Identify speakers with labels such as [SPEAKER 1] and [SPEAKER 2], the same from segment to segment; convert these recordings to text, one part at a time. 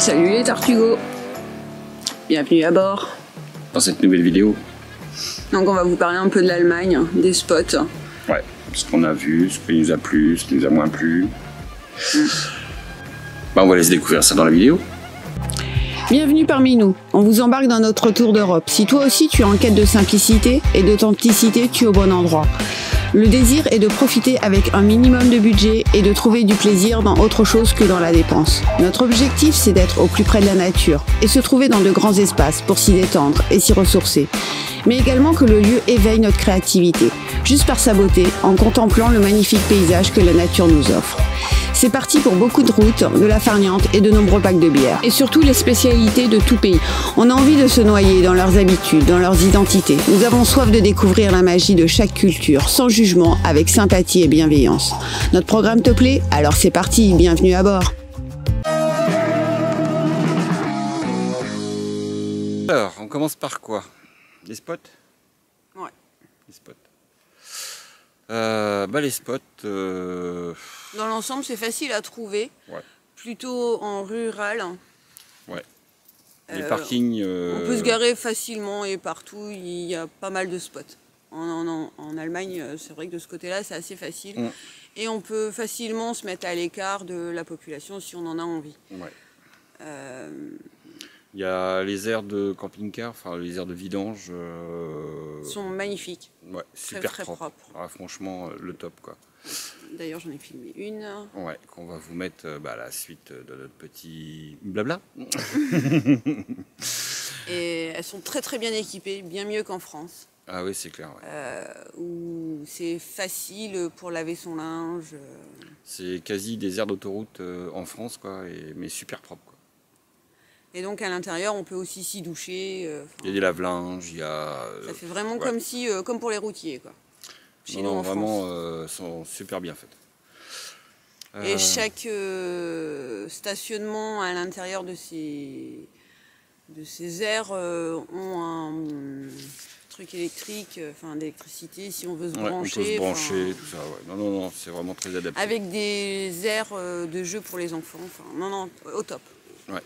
[SPEAKER 1] Salut les Tortugots, bienvenue à bord.
[SPEAKER 2] Dans cette nouvelle vidéo.
[SPEAKER 1] Donc on va vous parler un peu de l'Allemagne, des spots.
[SPEAKER 2] Ouais, ce qu'on a vu, ce qui nous a plu, ce qui nous a moins plu. Bah, on va laisser découvrir ça dans la vidéo.
[SPEAKER 1] Bienvenue parmi nous, on vous embarque dans notre tour d'Europe. Si toi aussi tu es en quête de simplicité et d'authenticité, tu es au bon endroit. Le désir est de profiter avec un minimum de budget et de trouver du plaisir dans autre chose que dans la dépense. Notre objectif, c'est d'être au plus près de la nature et se trouver dans de grands espaces pour s'y détendre et s'y ressourcer. Mais également que le lieu éveille notre créativité, juste par sa beauté, en contemplant le magnifique paysage que la nature nous offre. C'est parti pour beaucoup de routes, de la farniente et de nombreux packs de bière. Et surtout les spécialités de tout pays. On a envie de se noyer dans leurs habitudes, dans leurs identités. Nous avons soif de découvrir la magie de chaque culture, sans jugement, avec sympathie et bienveillance. Notre programme te plaît? Alors c'est parti, bienvenue à bord.
[SPEAKER 2] Alors, on commence par quoi? Les spots?
[SPEAKER 1] Ouais.
[SPEAKER 2] Les spots. Les spots...
[SPEAKER 1] Dans l'ensemble, c'est facile à trouver.
[SPEAKER 2] Ouais.
[SPEAKER 1] Plutôt en rural.
[SPEAKER 2] Ouais. Les parkings...
[SPEAKER 1] On peut se garer facilement et partout, il y a pas mal de spots. En Allemagne, c'est vrai que de ce côté-là, c'est assez facile. Et on peut facilement se mettre à l'écart de la population si on en a envie.
[SPEAKER 2] Ouais. Il y a les aires de camping-car, enfin les aires de vidange.
[SPEAKER 1] Sont magnifiques.
[SPEAKER 2] Ouais, super
[SPEAKER 1] très propres.
[SPEAKER 2] Ah, franchement, le top quoi.
[SPEAKER 1] D'ailleurs, j'en ai filmé une.
[SPEAKER 2] Ouais, qu'on va vous mettre à la suite de notre petit blabla.
[SPEAKER 1] Et elles sont très bien équipées, bien mieux qu'en France.
[SPEAKER 2] Ah oui, c'est clair. Ouais.
[SPEAKER 1] Où c'est facile pour laver son linge.
[SPEAKER 2] C'est quasi des aires d'autoroute en France, quoi, mais super propre. Quoi.
[SPEAKER 1] Et donc à l'intérieur, on peut aussi s'y doucher.
[SPEAKER 2] Il y a des lave-linges, il y a...
[SPEAKER 1] ça fait vraiment comme pour les routiers, quoi. Chez nous, en
[SPEAKER 2] vraiment,
[SPEAKER 1] France.
[SPEAKER 2] sont super bien faites.
[SPEAKER 1] Et chaque stationnement à l'intérieur de ces aires ont un truc électrique, enfin d'électricité, si on veut se brancher.
[SPEAKER 2] On peut se brancher, tout ça. Ouais. Non, c'est vraiment très adapté.
[SPEAKER 1] Avec des aires de jeu pour les enfants. Enfin, non, au top.
[SPEAKER 2] Ouais.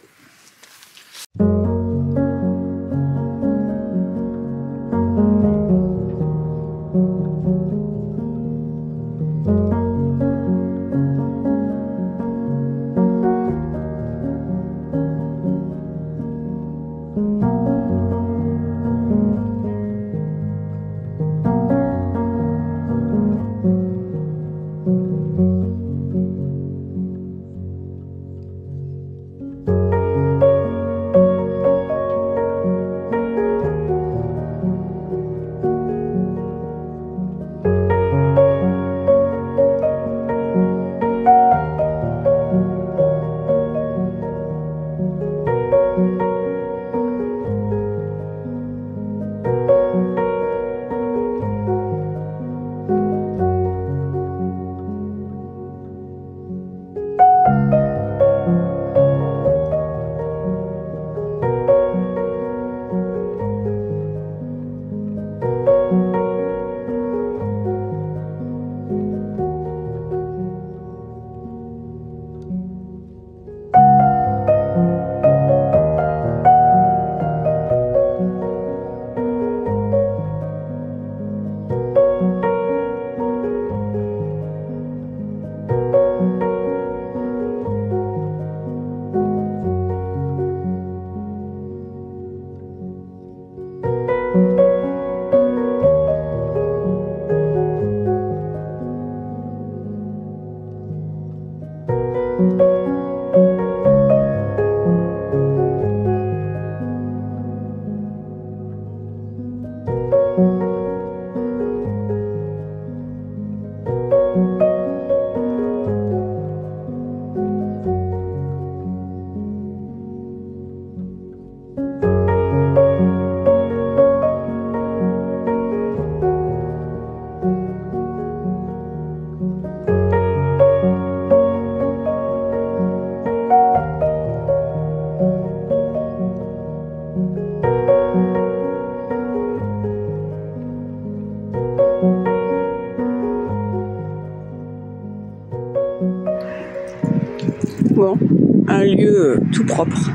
[SPEAKER 1] un lieu tout propre,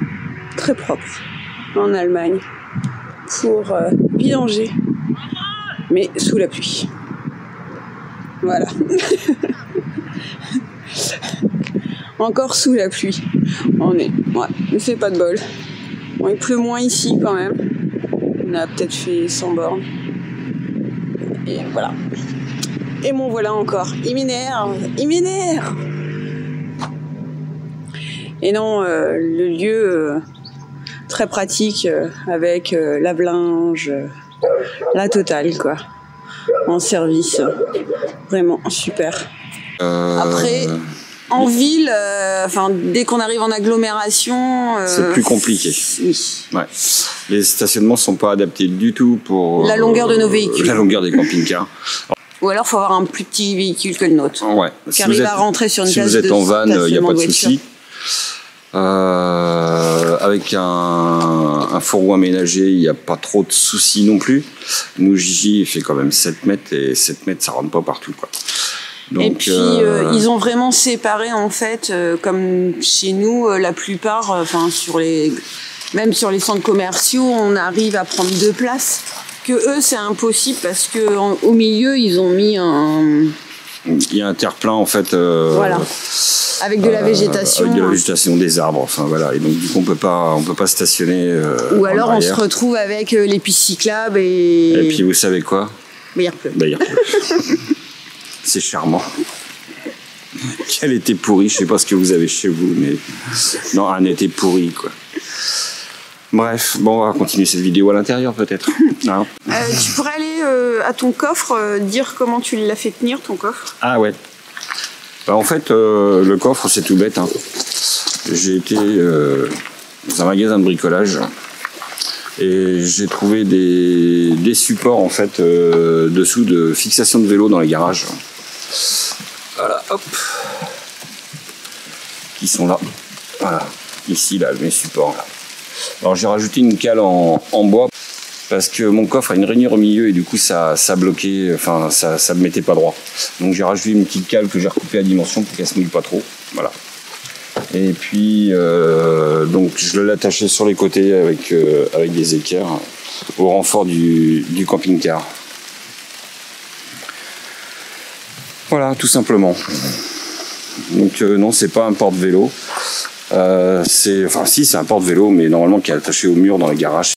[SPEAKER 1] très propre, en Allemagne, pour vidanger, mais sous la pluie. Voilà. Encore sous la pluie. Ouais, mais c'est pas de bol. Bon, il pleut moins ici quand même. On a peut-être fait 100 bornes. Et voilà. Et bon, voilà encore. Il m'énerve. Et non, le lieu très pratique avec lave-linge, la totale, quoi. En service. Vraiment super. Après, en ville, dès qu'on arrive en agglomération...
[SPEAKER 2] c'est plus compliqué.
[SPEAKER 1] Oui.
[SPEAKER 2] Ouais. Les stationnements sont pas adaptés du tout pour...
[SPEAKER 1] la longueur de nos véhicules.
[SPEAKER 2] La longueur des camping-cars.
[SPEAKER 1] Ou alors, il faut avoir un plus petit véhicule que le nôtre.
[SPEAKER 2] Ouais.
[SPEAKER 1] Qui arrive à rentrer sur une place de
[SPEAKER 2] si vous êtes en van, il n'y a pas de souci. Avec un fourgon aménagé, il n'y a pas trop de soucis non plus. Nous, Gigi, il fait quand même 7 mètres, et 7 mètres, ça rentre pas partout, quoi. Donc,
[SPEAKER 1] et puis, ils ont vraiment séparé, en fait, comme chez nous, la plupart, même sur les centres commerciaux, on arrive à prendre 2 places. Que eux, c'est impossible parce que au milieu, ils ont mis un...
[SPEAKER 2] Il y a un terre-plein, en fait.
[SPEAKER 1] Voilà. Avec de la végétation.
[SPEAKER 2] Avec de la végétation, des arbres, enfin voilà. Et donc, du coup, on peut pas stationner.
[SPEAKER 1] Ou alors, on se retrouve avec les pistes cyclables et...
[SPEAKER 2] Et puis, vous savez quoi?
[SPEAKER 1] Il pleut.
[SPEAKER 2] Il pleut. C'est charmant. Quel été pourri, je sais pas ce que vous avez chez vous, mais... Non, un été pourri, quoi. Bref, bon, on va continuer cette vidéo à l'intérieur, peut-être. Hein,
[SPEAKER 1] tu pourrais aller à ton coffre, dire comment tu l'as fait tenir, ton coffre?
[SPEAKER 2] Ah ouais. Bah, en fait, le coffre, c'est tout bête. Hein. J'ai été dans un magasin de bricolage et j'ai trouvé des supports, en fait, dessous de fixation de vélo dans les garages. Voilà, hop. Qui sont là. Voilà. Ici, là, mes supports, là. Alors j'ai rajouté une cale en bois parce que mon coffre a une rainure au milieu et du coup ça bloquait, enfin ça me mettait pas droit. Donc j'ai rajouté une petite cale que j'ai recoupée à dimension pour qu'elle se mouille pas trop. Voilà. Et puis donc je l'ai attaché sur les côtés avec des équerres au renfort du camping-car. Voilà, tout simplement. Donc non, c'est pas un porte-vélo. C'est un porte-vélo, mais normalement qui est attaché au mur dans les garages.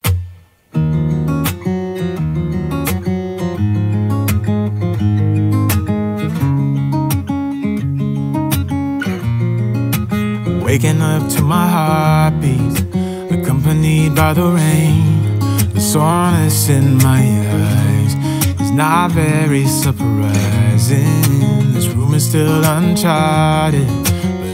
[SPEAKER 3] Waking up to my heartbeat, accompanied by the rain. The soreness in my eyes is not very surprising. This room is still uncharted.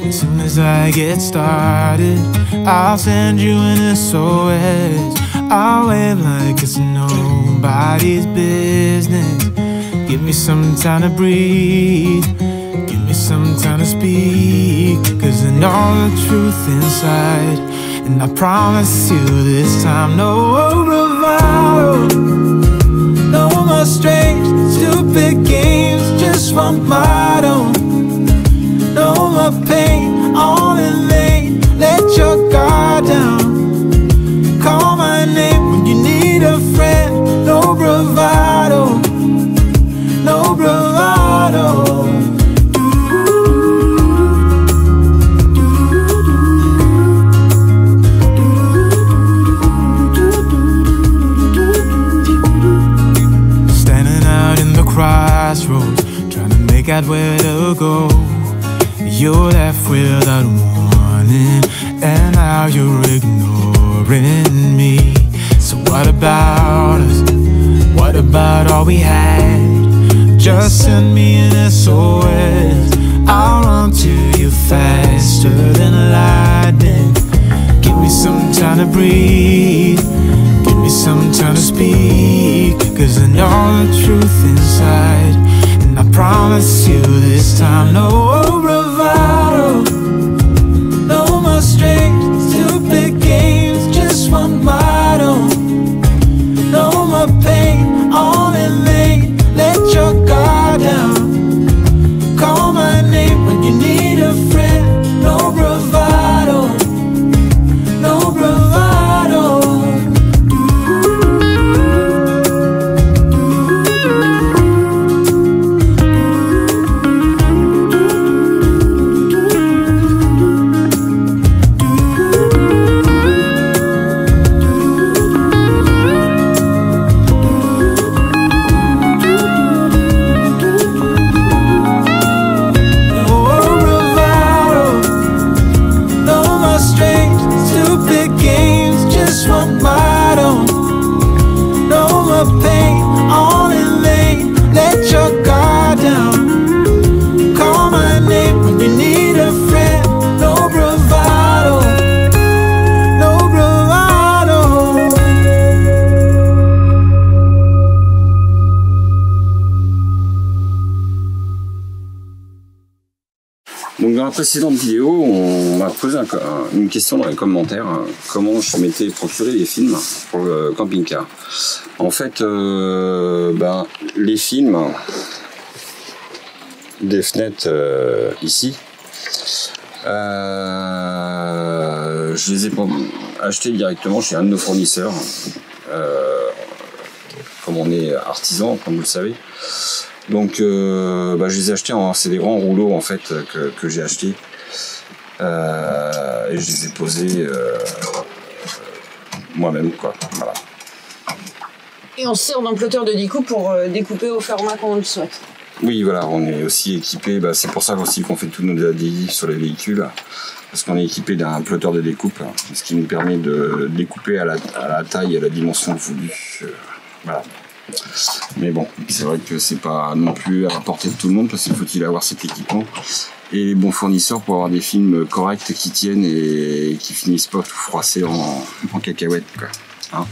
[SPEAKER 3] As soon as I get started, I'll send you an SOS. I'll wave like it's nobody's business. Give me some time to breathe. Give me some time to speak. Cause I know the truth inside. And I promise you this time, no bravado, no more strange, stupid games, just one motto. No more pain, all in vain. Let your guard down. Call my name when you need a friend. No bravado, no bravado. Standing out in the crossroads, trying to make out where to go. You're left without warning, and now you're ignoring me. So what about us? What about all we had? Just send me an SOS. I'll run to you faster than lightning. Give me some time to breathe. Give me some time to speak. Cause I know the truth inside. And I promise you this time, no bravado, no more strange, stupid games, just one motto. No more pain, all in vain. Let your guard down. Call my name when you need a friend. No bravado.
[SPEAKER 2] ma précédente vidéo, on m'a posé une question dans les commentaires, comment je m'étais procuré les films pour le camping-car. En fait, les films des fenêtres ici, je les ai achetés directement chez un de nos fournisseurs. Comme on est artisan, comme vous le savez. Donc je les ai achetés c'est des grands rouleaux en fait que j'ai achetés. Et je les ai posés moi-même quoi. Voilà.
[SPEAKER 1] Et on se sert d'un plotter de découpe pour découper au format qu'on le souhaite.
[SPEAKER 2] Oui voilà, on est aussi équipé, c'est pour ça aussi qu'on fait tous nos adhésifs sur les véhicules. Parce qu'on est équipé d'un plotter de découpe, ce qui nous permet de découper à la taille et à la dimension voulue. Voilà. Mais bon, c'est vrai que c'est pas non plus à la portée de tout le monde parce qu'il faut avoir cet équipement et les bons fournisseurs pour avoir des films corrects qui tiennent et qui finissent pas tout froissés en cacahuètes quoi. Hein.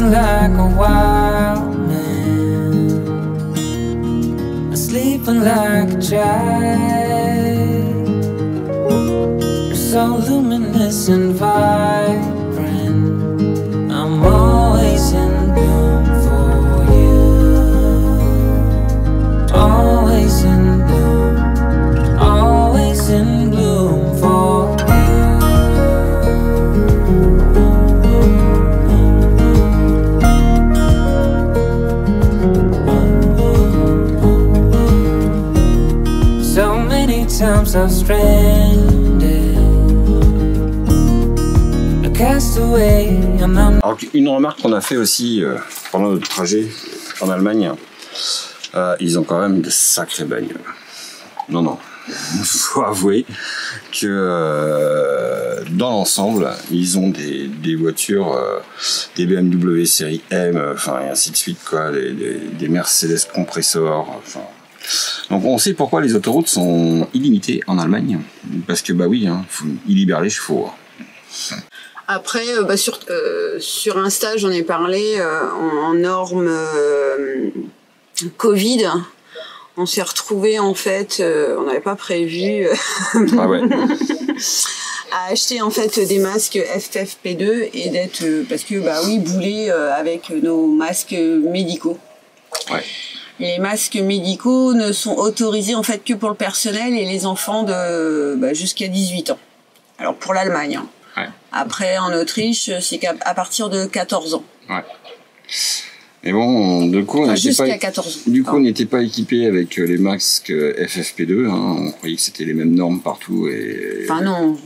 [SPEAKER 3] Like a wild man, sleeping like a child. You're so luminous and vibrant. I'm always in bloom for you. Always in bloom, always in bloom for you. Times I've stranded, a castaway, and I'm...
[SPEAKER 2] Alors une remarque qu'on a fait aussi pendant notre trajet en Allemagne, ils ont quand même de sacrées bagnoles. Non, il faut avouer que dans l'ensemble, ils ont des voitures, des BMW série M, et ainsi de suite, quoi, des Mercedes compressors, Donc on sait pourquoi les autoroutes sont illimitées en Allemagne, parce que ils libèrent les chevaux.
[SPEAKER 1] Après, sur Insta, j'en ai parlé en normes Covid. On s'est retrouvés en fait, on n'avait pas prévu à acheter en fait des masques FFP2 et d'être parce que bouler avec nos masques médicaux.
[SPEAKER 2] Ouais.
[SPEAKER 1] Les masques médicaux ne sont autorisés en fait que pour le personnel et les enfants de jusqu'à 18 ans. Alors pour l'Allemagne. Hein.
[SPEAKER 2] Ouais.
[SPEAKER 1] Après en Autriche, c'est qu'à partir de 14 ans.
[SPEAKER 2] Ouais. Et bon, du coup, on n'était pas équipé avec les masques FFP2. Hein. On croyait que c'était les mêmes normes partout.
[SPEAKER 1] Enfin non.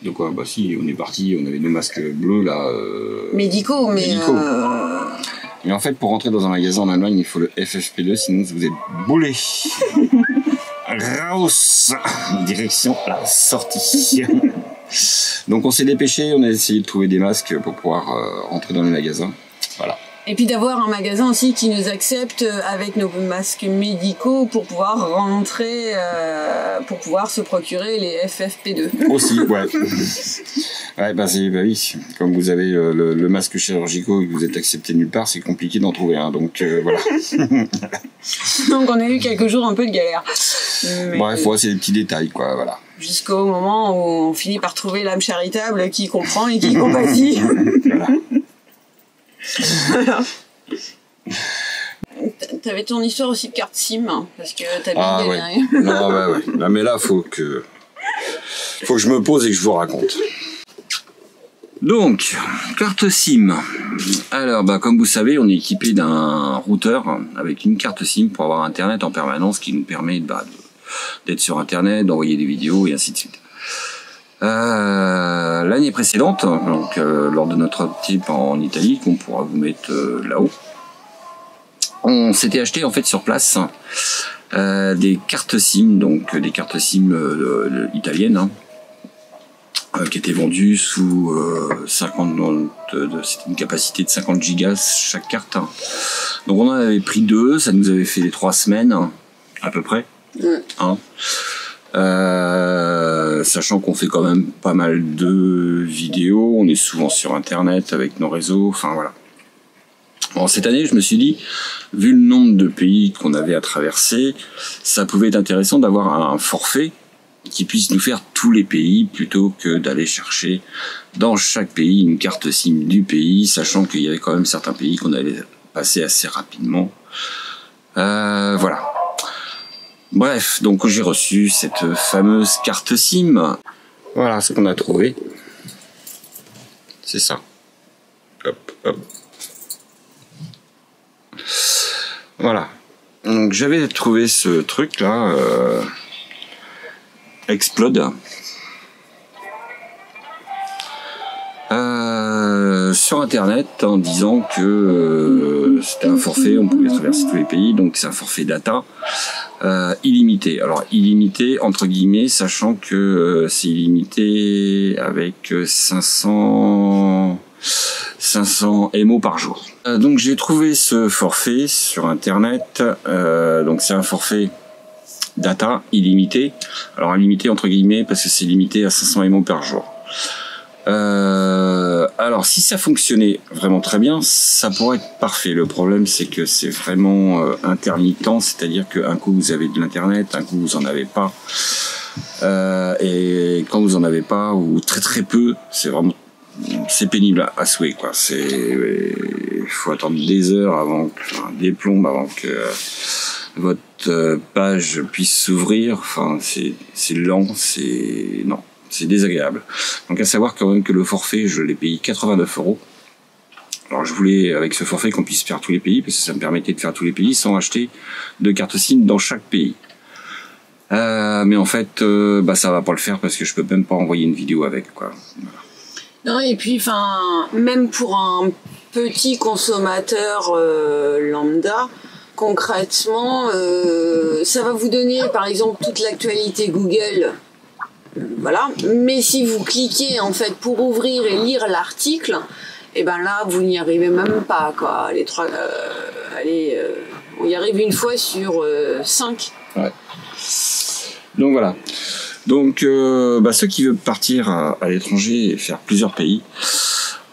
[SPEAKER 2] De quoi ? Si, on est parti, on avait nos masques bleus là.
[SPEAKER 1] Médicaux, mais.
[SPEAKER 2] Et en fait, pour rentrer dans un magasin en Allemagne, il faut le FFP2, sinon vous êtes boulé. Raus, direction la sortie. Donc on s'est dépêché, on a essayé de trouver des masques pour pouvoir rentrer dans les magasins. Voilà.
[SPEAKER 1] Et puis d'avoir un magasin aussi qui nous accepte avec nos masques médicaux pour pouvoir rentrer, pour pouvoir se procurer les FFP2.
[SPEAKER 2] Aussi, ouais. Ouais, oui. Comme vous avez le masque chirurgical et que vous êtes accepté nulle part, c'est compliqué d'en trouver un. Donc voilà.
[SPEAKER 1] Donc on a eu quelques jours un peu de galère.
[SPEAKER 2] Bref, c'est des petits détails, quoi. Voilà.
[SPEAKER 1] Jusqu'au moment où on finit par trouver l'âme charitable qui comprend et qui compatit.
[SPEAKER 2] Voilà.
[SPEAKER 1] Voilà. T'avais ton histoire aussi de carte SIM, hein, parce que t'as bien galéré.
[SPEAKER 2] Non, ouais. Non, mais là, faut que je me pose et que je vous raconte. Donc, carte SIM. Alors, comme vous savez, on est équipé d'un routeur avec une carte SIM pour avoir Internet en permanence qui nous permet d'être sur Internet, d'envoyer des vidéos et ainsi de suite. L'année précédente, donc lors de notre trip en Italie, qu'on pourra vous mettre là-haut, on s'était acheté en fait sur place des cartes SIM, donc des cartes SIM italiennes, hein, qui étaient vendues sous 50, c'était une capacité de 50 gigas chaque carte. Hein. Donc on en avait pris 2, ça nous avait fait les 3 semaines à peu près. Hein. Sachant qu'on fait quand même pas mal de vidéos, on est souvent sur internet avec nos réseaux, enfin voilà. Bon, cette année, je me suis dit, vu le nombre de pays qu'on avait à traverser, ça pouvait être intéressant d'avoir un forfait qui puisse nous faire tous les pays plutôt que d'aller chercher dans chaque pays une carte SIM du pays, sachant qu'il y avait quand même certains pays qu'on allait passer assez rapidement. Voilà. Bref, donc j'ai reçu cette fameuse carte SIM. Voilà ce qu'on a trouvé. C'est ça. Hop, hop. Voilà. Donc j'avais trouvé ce truc là. Explode. Sur internet en disant que c'était un forfait, on pouvait traverser tous les pays, donc c'est un forfait data illimité. Alors illimité entre guillemets, sachant que c'est illimité avec 500 MO par jour. Donc j'ai trouvé ce forfait sur internet, donc c'est un forfait data illimité. Alors illimité entre guillemets parce que c'est limité à 500 MO par jour. Alors si ça fonctionnait vraiment très bien, ça pourrait être parfait. Le problème c'est que c'est vraiment intermittent, c'est-à-dire qu'un coup vous avez de l'internet, un coup vous en avez pas. Et quand vous en avez pas, ou très très peu, c'est pénible à souhait quoi. Il faut attendre des heures des plombes avant que votre page puisse s'ouvrir. Enfin c'est lent, c'est désagréable. Donc à savoir quand même que le forfait, je l'ai payé 89 €. Alors je voulais avec ce forfait qu'on puisse faire tous les pays, parce que ça me permettait de faire tous les pays sans acheter de carte SIM dans chaque pays. Mais en fait, ça va pas le faire parce que je peux même pas envoyer une vidéo avec quoi. Voilà.
[SPEAKER 1] Non, et puis même pour un petit consommateur lambda, concrètement, ça va vous donner par exemple toute l'actualité Google. Voilà, mais si vous cliquez en fait pour ouvrir et lire l'article, et ben là vous n'y arrivez même pas quoi. On y arrive une fois sur 5.
[SPEAKER 2] Ouais. Donc voilà. Donc ceux qui veulent partir à l'étranger et faire plusieurs pays,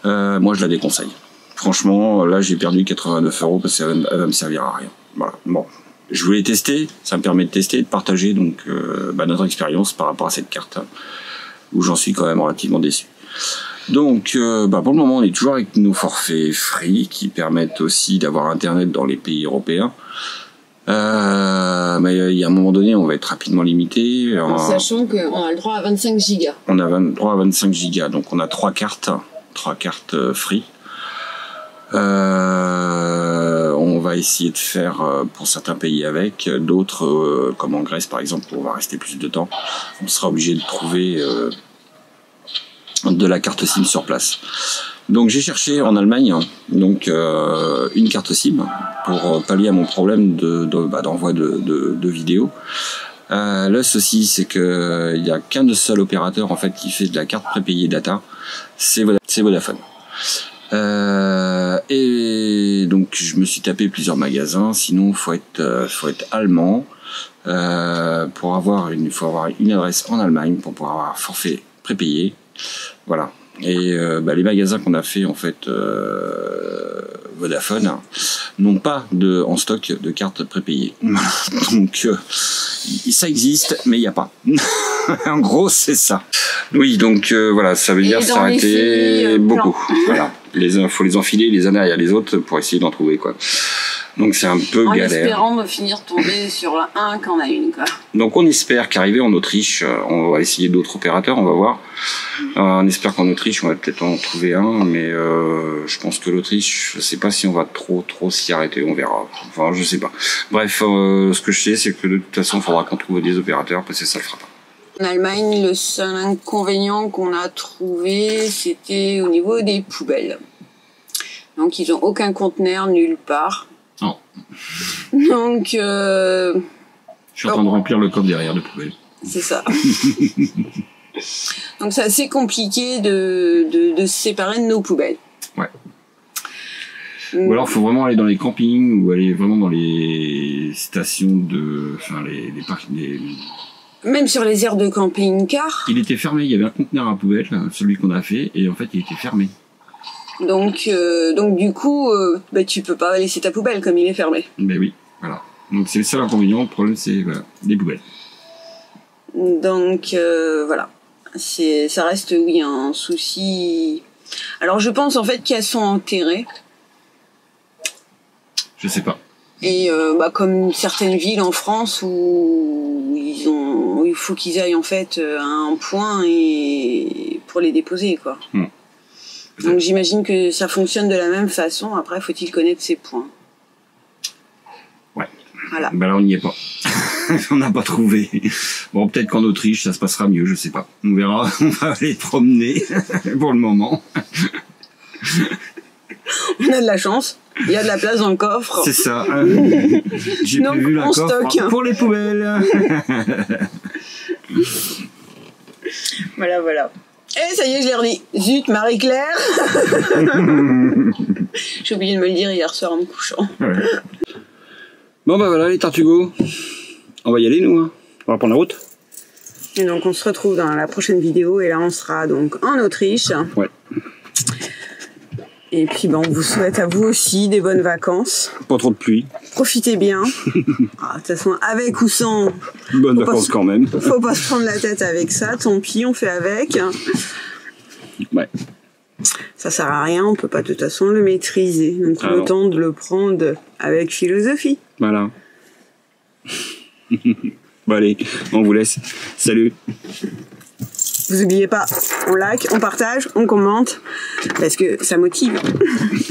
[SPEAKER 2] moi je la déconseille. Franchement, là j'ai perdu 89 € parce qu'elle va me servir à rien. Voilà. Bon. Je voulais tester, ça me permet de tester et de partager donc notre expérience par rapport à cette carte où j'en suis quand même relativement déçu. Donc pour le moment on est toujours avec nos forfaits free qui permettent aussi d'avoir internet dans les pays européens. Mais il y a un moment donné on va être rapidement limité.
[SPEAKER 1] Sachant qu'on a le droit à 25 gigas.
[SPEAKER 2] On a le droit à 25 gigas, donc on a 3 cartes free. On va essayer de faire pour certains pays avec, d'autres comme en Grèce par exemple où on va rester plus de temps, on sera obligé de trouver de la carte SIM sur place. Donc j'ai cherché en Allemagne donc une carte SIM pour pallier à mon problème d'envoi de vidéos. Le souci c'est que il y a qu'un seul opérateur en fait qui fait de la carte prépayée data, c'est Vodafone. Et donc je me suis tapé plusieurs magasins, sinon faut être allemand pour avoir une adresse en Allemagne pour pouvoir avoir un forfait prépayé. Voilà. Et les magasins qu'on a fait en fait Vodafone n'ont pas en stock de cartes prépayées. Donc ça existe mais il n'y a pas. En gros c'est ça. Oui donc voilà, ça veut dire s'arrêter beaucoup. Voilà. Faut les enfiler les uns derrière les autres pour essayer d'en trouver quoi. Donc c'est un peu galère. En
[SPEAKER 1] espérant de finir tomber sur la 1 qu'on a une quoi.
[SPEAKER 2] Donc on espère qu'arriver en Autriche, on va essayer d'autres opérateurs, on va voir. On espère qu'en Autriche on va peut-être en trouver un, mais je pense que l'Autriche, je sais pas si on va trop s'y arrêter, on verra. Enfin je sais pas. Bref, ce que je sais c'est que de toute façon il faudra qu'on trouve des opérateurs parce que ça le fera pas.
[SPEAKER 1] En Allemagne, le seul inconvénient qu'on a trouvé, c'était au niveau des poubelles. Donc ils ont aucun conteneur nulle part.
[SPEAKER 2] Non.
[SPEAKER 1] Donc
[SPEAKER 2] Je suis en train de remplir le coffre derrière de poubelle.
[SPEAKER 1] C'est ça. Donc c'est assez compliqué de se séparer de nos poubelles.
[SPEAKER 2] Ouais. Ou alors, il faut vraiment aller dans les campings ou aller vraiment dans les stations de... Enfin, les parcs...
[SPEAKER 1] Même sur les aires de camping-car.
[SPEAKER 2] Il était fermé, il y avait un conteneur à poubelle, celui qu'on a fait, et en fait, il était fermé.
[SPEAKER 1] Donc du coup, tu peux pas laisser ta poubelle comme il est fermé.
[SPEAKER 2] Ben oui, voilà. Donc c'est le seul inconvénient, le problème c'est voilà, les poubelles.
[SPEAKER 1] Donc voilà. Ça reste, oui, un souci. Alors je pense en fait qu'elles sont enterrées.
[SPEAKER 2] Je sais pas.
[SPEAKER 1] Et comme certaines villes en France où il faut qu'ils aillent en fait à un point et pour les déposer, quoi. Donc j'imagine que ça fonctionne de la même façon. Après, faut-il connaître ces points.
[SPEAKER 2] Ouais.
[SPEAKER 1] Voilà.
[SPEAKER 2] Ben là, on n'y est pas. On n'a pas trouvé. Bon, peut-être qu'en Autriche, ça se passera mieux, je sais pas. On verra. On va aller promener pour le moment.
[SPEAKER 1] On a de la chance. Il y a de la place dans le coffre.
[SPEAKER 2] C'est ça. J'ai prévu un coffre
[SPEAKER 1] stock
[SPEAKER 2] pour les poubelles.
[SPEAKER 1] Voilà. Et ça y est, je l'ai redit. Zut, Marie-Claire. J'ai oublié de me le dire hier soir en me couchant.
[SPEAKER 2] Ouais. Bon bah voilà les Tartugos. On va y aller nous. On va prendre la route.
[SPEAKER 1] Et donc on se retrouve dans la prochaine vidéo. Et là on sera donc en Autriche.
[SPEAKER 2] Ouais.
[SPEAKER 1] Et puis on vous souhaite à vous aussi des bonnes vacances.
[SPEAKER 2] Pas trop de pluie.
[SPEAKER 1] Profitez bien. De toute façon, avec ou sans.
[SPEAKER 2] Bonnes vacances quand même.
[SPEAKER 1] Faut pas se prendre la tête avec ça. Tant pis, on fait avec.
[SPEAKER 2] Ouais.
[SPEAKER 1] Ça sert à rien, on peut pas de toute façon le maîtriser. Donc le temps de le prendre avec philosophie.
[SPEAKER 2] Voilà. Bon allez, on vous laisse. Salut.
[SPEAKER 1] Vous oubliez pas, on like, on partage, on commente, parce que ça motive.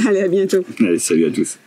[SPEAKER 1] Allez, à bientôt.
[SPEAKER 2] Allez, salut à tous.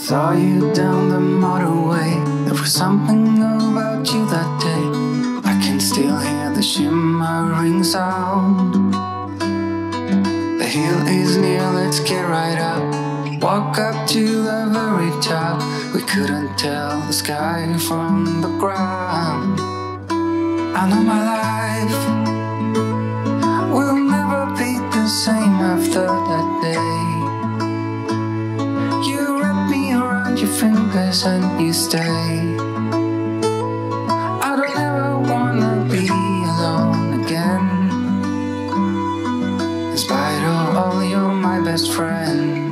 [SPEAKER 3] Saw you down the motorway. There was something about you that day. I can still hear the shimmering sound. The hill is near, let's get right up. Walk up to the very top. We couldn't tell the sky from the ground. I know my life will never be the same after that day. You wrap me around your fingers and you stay. I don't ever wanna be alone again. In spite of all, you're my best friend.